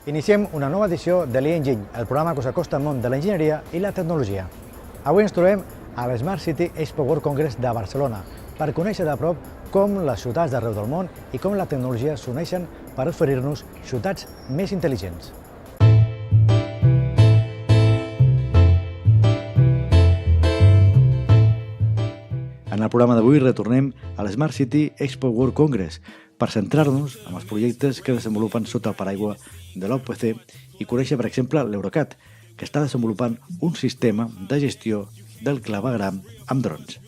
Iniciem una nova edició de l'E-Enginy, el programa que us acosta al món de l'enginyeria i la tecnologia. Avui ens trobem a l'Smart City Expo World Congress de Barcelona per conèixer de prop com les ciutats d'arreu del món i com la tecnologia s'uneixen per oferir-nos ciutats més intel·ligents. En el programa d'avui retornem a l'Smart City Expo World Congress per centrar-nos en els projectes que desenvolupen sota el paraigua de l'OPC i conèixer, per exemple, l'Eurocat, que està desenvolupant un sistema de gestió del clavegueram amb drons.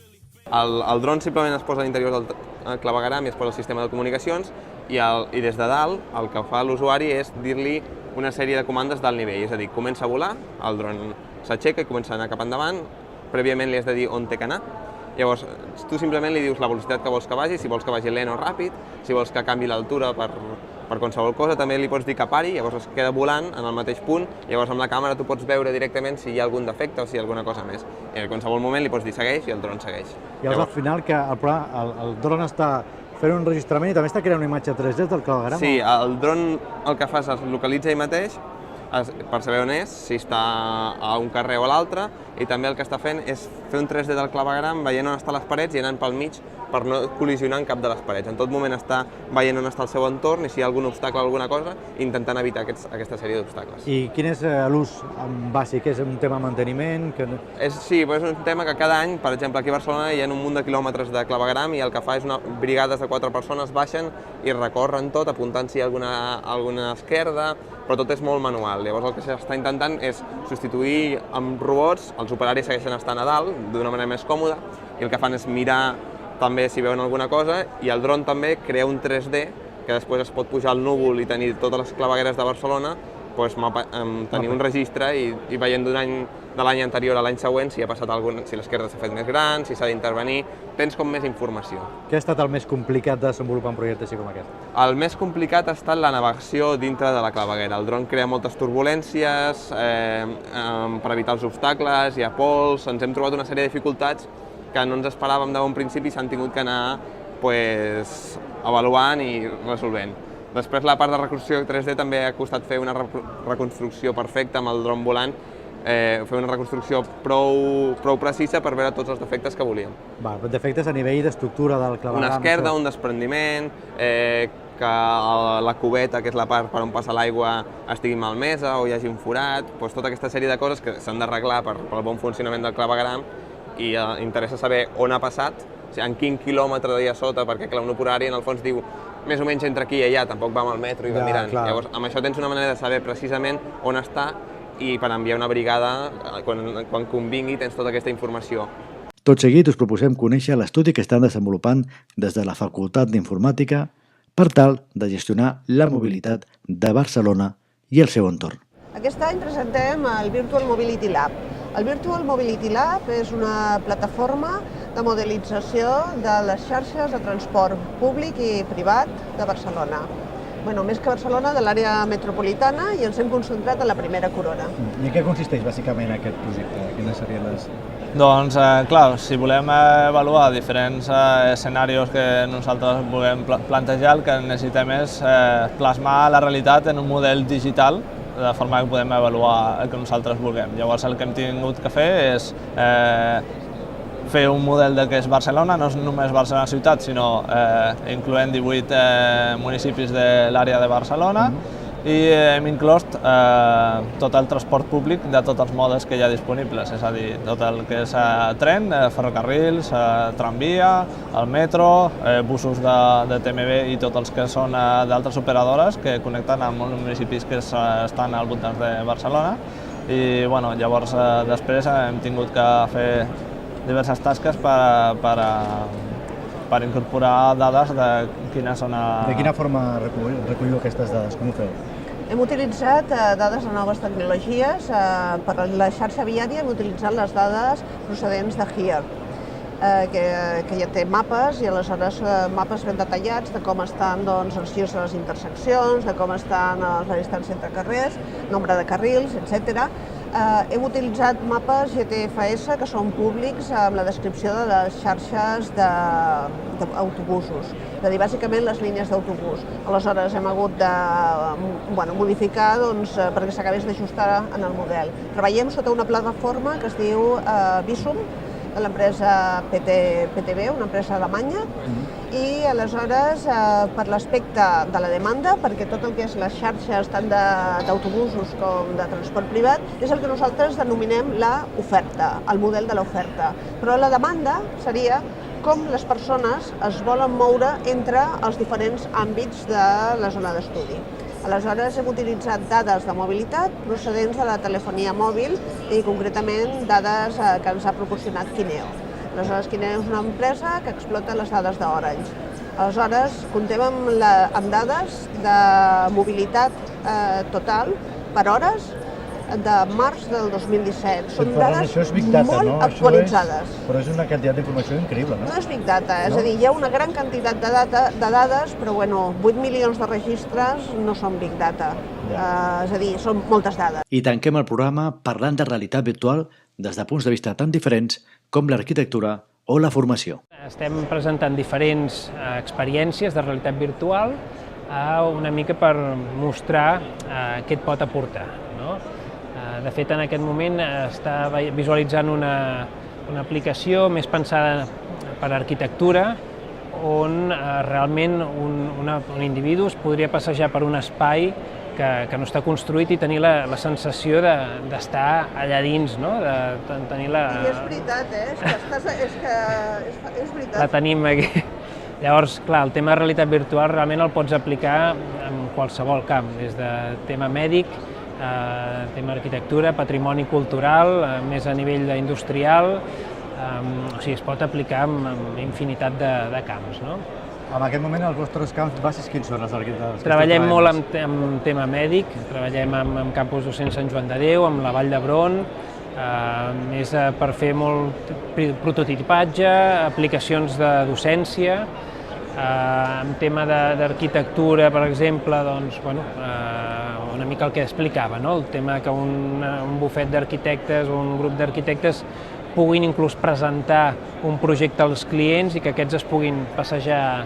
El dron simplement es posa a l'interior del clavegueram i es posa el sistema de comunicacions i des de dalt el que fa l'usuari és dir-li una sèrie de comandes d'alt nivell, és a dir, comença a volar, el dron s'aixeca i comença a anar cap endavant, prèviament li has de dir on té que anar. Llavors, tu simplement li dius la velocitat que vols que vagi, si vols que vagi lent o ràpid, si vols que canvi l'altura per qualsevol cosa, també li pots dir que pari, llavors es queda volant en el mateix punt, llavors amb la càmera tu pots veure directament si hi ha algun defecte o si hi ha alguna cosa més. I en qualsevol moment li pots dir segueix i el dron segueix. Llavors, al final, que el dron està fent un enregistrament i també està creant una imatge 3D del clavegueram? Sí, el dron el que fa és es localitza ell mateix per saber on és, si està a un carrer o a l'altre, i també el que està fent és fer un 3D del clavegueram veient on estan les parets i anant pel mig per no col·lisionar en cap de les parets. En tot moment està veient on està el seu entorn i si hi ha algun obstacle o alguna cosa, intentant evitar aquesta sèrie d'obstacles. I quin és l'ús bàsic? És un tema de manteniment? Sí, és un tema que cada any, per exemple, aquí a Barcelona hi ha un munt de quilòmetres de clavegueram i el que fa és brigades de 4 persones baixen i recorren tot apuntant si hi ha alguna esquerda, però tot és molt manual. Llavors el que s'està intentant és substituir amb robots, els operaris segueixen estant a dalt d'una manera més còmoda i el que fan és mirar també si veuen alguna cosa i el dron també crea un 3D que després es pot pujar al núvol i tenir totes les clavegueres de Barcelona, tenir un registre i veient de l'any anterior a l'any següent si ha passat si l'esquerda s'ha fet més gran, si s'ha d'intervenir, tens com més informació. Què ha estat el més complicat de desenvolupar un projecte així com aquest? El més complicat ha estat la navegació dintre de la claveguera. El dron crea moltes turbulències, per evitar els obstacles, hi ha pols, ens hem trobat una sèrie de dificultats que no ens esperàvem de bon principi i s'han tingut que anar avaluant i resolvent. Després la part de reconstrucció 3D també ha costat fer una reconstrucció perfecta amb el dron volant, fer una reconstrucció prou precisa per veure tots els defectes que volíem. Defectes a nivell d'estructura del clavegueram? Una esquerda, un desprendiment, que la cubeta, que és la part per on passa l'aigua, estigui malmesa o hi hagi un forat, tota aquesta sèrie de coses que s'han d'arreglar pel bon funcionament del clavegueram i interessa saber on ha passat, en quin quilòmetre d'allà sota, perquè clar, un operari en el fons diu més o menys entre aquí i allà, tampoc va amb el metro i va mirant. Llavors, amb això tens una manera de saber precisament on està i per enviar una brigada, quan convingui, tens tota aquesta informació. Tot seguit us proposem conèixer l'estudi que estan desenvolupant des de la Facultat d'Informàtica per tal de gestionar la mobilitat de Barcelona i el seu entorn. Aquest any presentem el Virtual Mobility Lab. El Virtual Mobility Lab és una plataforma de modelització de les xarxes de transport públic i privat de Barcelona. Més que Barcelona, de l'àrea metropolitana, i ens hem concentrat en la primera corona. I en què consisteix bàsicament aquest projecte? Quines serien les... Doncs, clar, si volem avaluar diferents escenaris que nosaltres volem plantejar, el que necessitem és plasmar la realitat en un model digital de forma que podem avaluar el que nosaltres vulguem. Llavors el que hem tingut que fer és fer un model del que és Barcelona, no és només Barcelona ciutat, sinó incloent 18 municipis de l'àrea de Barcelona i hem inclòs tot el transport públic de tots els modes que hi ha disponibles, és a dir, tot el que és tren, ferrocarrils, tramvia, el metro, busos de TMB i tots els que són d'altres operadores que connecten amb els municipis que estan al voltant de Barcelona i llavors després hem tingut que fer diverses tasques per incorporar dades de quines són... De quina forma recolliu aquestes dades? Com ho feu? Hem utilitzat dades de noves tecnologies. Per la xarxa viària hem utilitzat les dades procedents de HERE, que ja té mapes i aleshores mapes ben detallats de com estan els girs de les interseccions, de com estan la distància entre carrers, nombre de carrils, etc. Hem utilitzat mapes GTFS que són públics amb la descripció de les xarxes d'autobusos, és a dir, bàsicament les línies d'autobús. Aleshores hem hagut de modificar perquè s'acabés d'ajustar en el model. Treballem sota una plataforma que es diu Visum, de l'empresa PTB, una empresa alemanya, i aleshores per l'aspecte de la demanda, perquè tot el que és les xarxes tant d'autobusos com de transport privat és el que nosaltres denominem l'oferta, el model de l'oferta. Però la demanda seria com les persones es volen moure entre els diferents àmbits de la zona d'estudi. Aleshores hem utilitzat dades de mobilitat procedents de la telefonia mòbil i concretament dades que ens ha proporcionat Kineo. Aleshores, Kineo és una empresa que explota les dades d'Orange. Aleshores, comptem amb dades de mobilitat total per hores de març del 2017. Són dades molt actualitzades. Però és una quantitat d'informació increïble, no? No és Big Data, és a dir, hi ha una gran quantitat de dades, però 8 milions de registres no són Big Data. És a dir, són moltes dades. I tanquem el programa parlant de realitat virtual des de punts de vista tan diferents com l'arquitectura o la formació. Estem presentant diferents experiències de realitat virtual una mica per mostrar què et pot aportar. De fet, en aquest moment està visualitzant una aplicació més pensada per arquitectura on realment un individu es podria passejar per un espai que no està construït i tenir la sensació d'estar allà dins, no? I és veritat, és veritat. La tenim aquí. Llavors, clar, el tema de realitat virtual realment el pots aplicar en qualsevol camp, des de tema mèdic, tema arquitectura, patrimoni cultural, més a nivell industrial, o sigui, es pot aplicar en infinitat de camps, no? En aquest moment, els vostres camps bàsics, quins són els arquitectes? Treballem molt en tema mèdic, treballem amb Campus Docent Sant Joan de Déu, amb la Vall d'Hebron, més per fer molt prototipatge, aplicacions de docència, en tema d'arquitectura, per exemple, doncs, bueno, una mica el que explicava, no? El tema que un bufet d'arquitectes o un grup d'arquitectes puguin inclús presentar un projecte als clients i que aquests es puguin passejar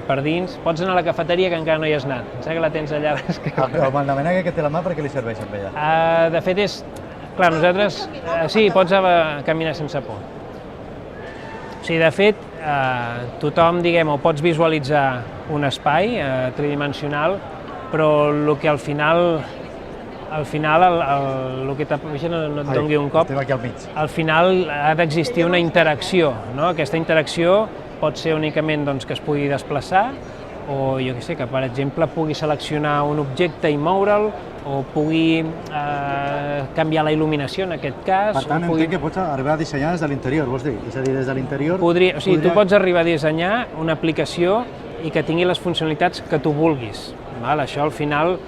per dins. Pots anar a la cafeteria que encara no hi has anat, em sembla que la tens allà. El mandament que té la mà, per què li serveix amb ella? De fet és, clar, nosaltres, sí, pots caminar sense por. O sigui, de fet, tothom, diguem, o pots visualitzar un espai tridimensional, però el que al final el que no et doni un cop, al final ha d'existir una interacció, no? Aquesta interacció pot ser únicament que es pugui desplaçar o, jo què sé, que per exemple pugui seleccionar un objecte i moure'l o pugui canviar la il·luminació en aquest cas. Per tant, entenc que pots arribar a dissenyar des de l'interior, vols dir? És a dir, des de l'interior... O sigui, tu pots arribar a dissenyar una aplicació i que tingui les funcionalitats que tu vulguis. Això al final,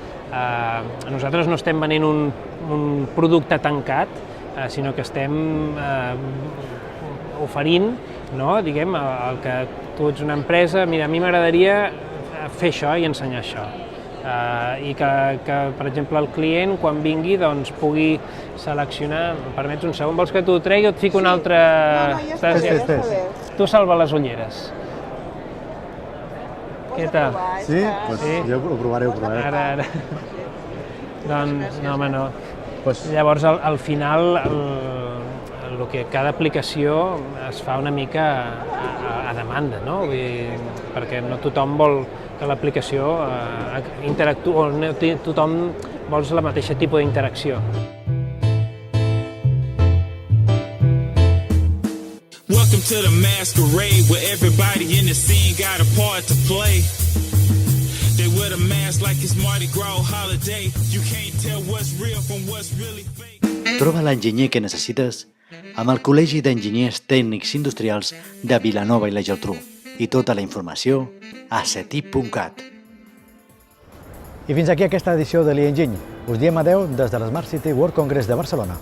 nosaltres no estem venent un producte tancat, sinó que estem oferint, diguem, el que tu ets una empresa, mira, a mi m'agradaria fer això i ensenyar això. I que, per exemple, el client, quan vingui, pugui seleccionar... Em permets un segon? Vols que t'ho tregui o et fico un altre... No, ja està bé. Tu salva les ulleres. Què tal? Sí? Jo ho provaré. Ara. Doncs, no, home, no. Llavors, al final, cada aplicació es fa una mica a demanda, no? Perquè no tothom vol que l'aplicació interactuï, o no tothom vol la mateixa tipus d'interacció. Welcome to the masquerade where everybody in the scene got a part to play. They wear the mask like it's Mardi Gras holiday. You can't tell what's real from what's really fake. Troba l'enginyer que necessites amb el Col·legi d'Enginyers Tècnics Industrials de Vilanova i la Geltrú i tota la informació a cetip.cat. I fins aquí aquesta edició de l'Enginy. Us diem adeu des de l'Smart City World Congress de Barcelona.